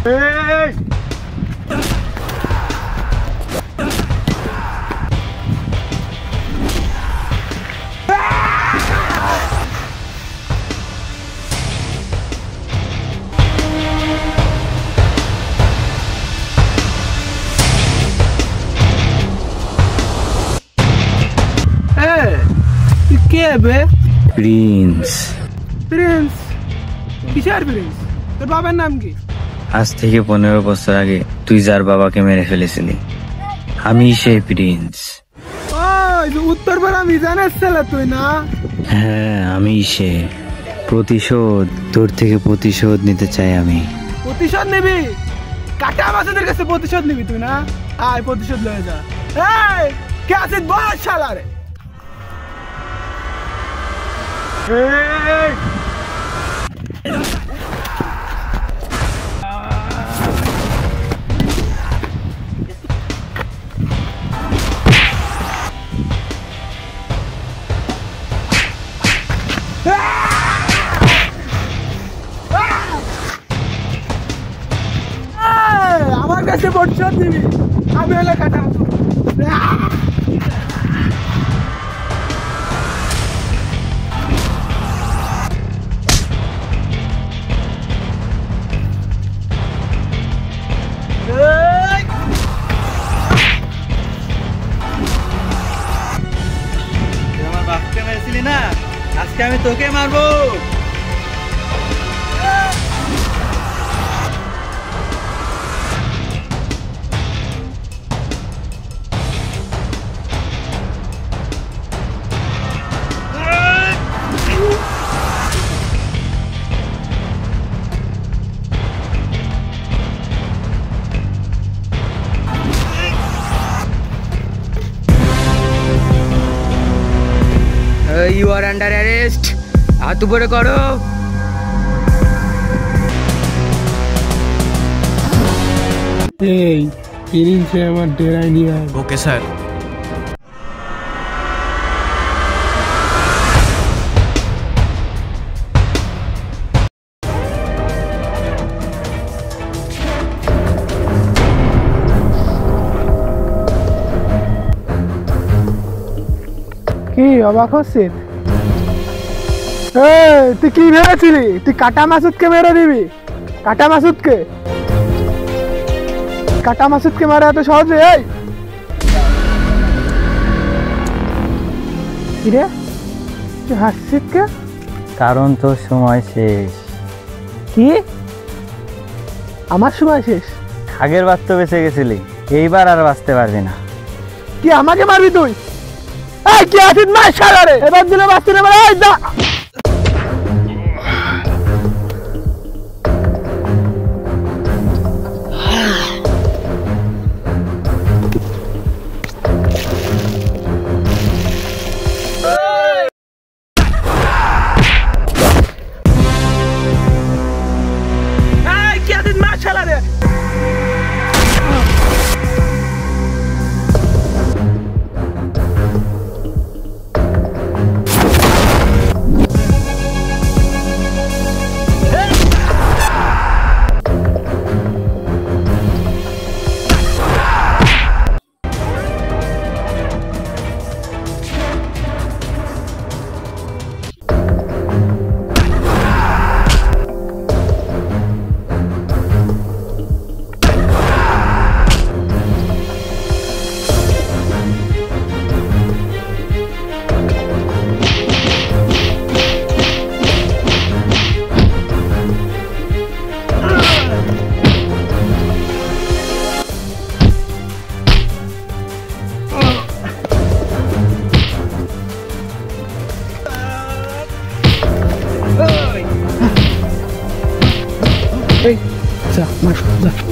Prince. Prince? কিসের Prince? তোর বাবার নাম কি? আজ থেকে 15 বছর আগে তুই যার বাবাকে মেরে ফেলেছিলি, আমি সেই প্রিন্স। উত্তরপাড়া মিজানের ছেলে তুই না? হ্যাঁ, আমি সে। প্রতিশোধ, তোর থেকে প্রতিশোধ নিতে চাই আমি। প্রতিশোধ নিবি? কাটা মাছেদের কাছে প্রতিশোধ নিবি তুই না? আয় প্রতিশোধ লয়ে যা। এই কে আছিস বল শালারে? আমার কাছে প্রতিশোধ নিবি? আমি হলে কাটা আমার বাপকে মেরেছিলি না, আজকে আমি তোকে মারবো। You are under arrest. হাত উপরে করো। এই প্রিন্সে আমার ডেরায় নিয়ে আয়। Okay sir. কি অবাক হচ্ছিস? তুই কি ভেবেছিলি তুই কাটা মাসুদকে মেরে দিবি? কাটা মাসুদকে মারা এত সহজে? এই কিরে তুই হাসছিস কে? কারণ তোর সময় শেষ। কি আমার সময় শেষ? আগের বার তো বেঁচে গেছিলি, এইবার আর বাঁচতে পারবি না। কি আমাকে মারবি তুই? এই কি আছিস মার শালারে? এবার দিলে বাঁচতে না পারে। এই দা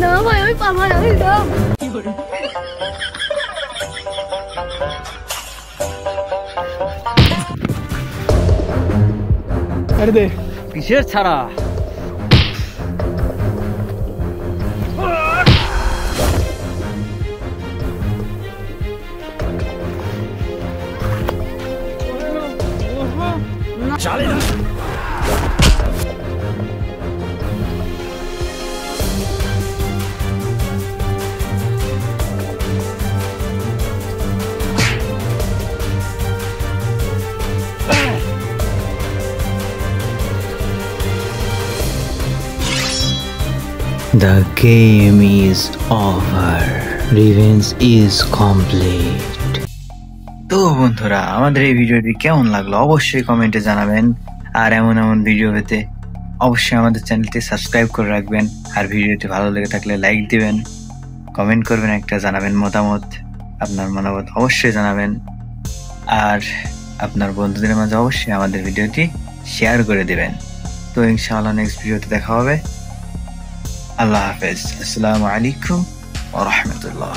না ভাই আমি পারবো না। আরে দে কিসের ছাড়া? চলে না। The game is over. Revenge is complete. তো বন্ধুরা, আমাদের এই ভিডিওটি কেমন লাগলো অবশ্যই কমেন্টে জানাবেন। আর এমন এমন ভিডিও পেতে অবশ্যই আমাদের চ্যানেলটি সাবস্ক্রাইব করে রাখবেন। আর ভিডিওটি ভালো লেগে থাকলে লাইক দিবেন, কমেন্ট করবেন, একটা জানাবেন মতামত, আপনার মতামত অবশ্যই জানাবেন। আর আপনার বন্ধুদের মাঝে অবশ্যই আমাদের ভিডিওটি শেয়ার করে দিবেন। তো ইনশাআল্লাহ নেক্সট ভিডিওতে দেখা হবে। আল্লাহ হাফেজ। আসসালামু আলাইকুম ওয়া রাহমাতুল্লাহ।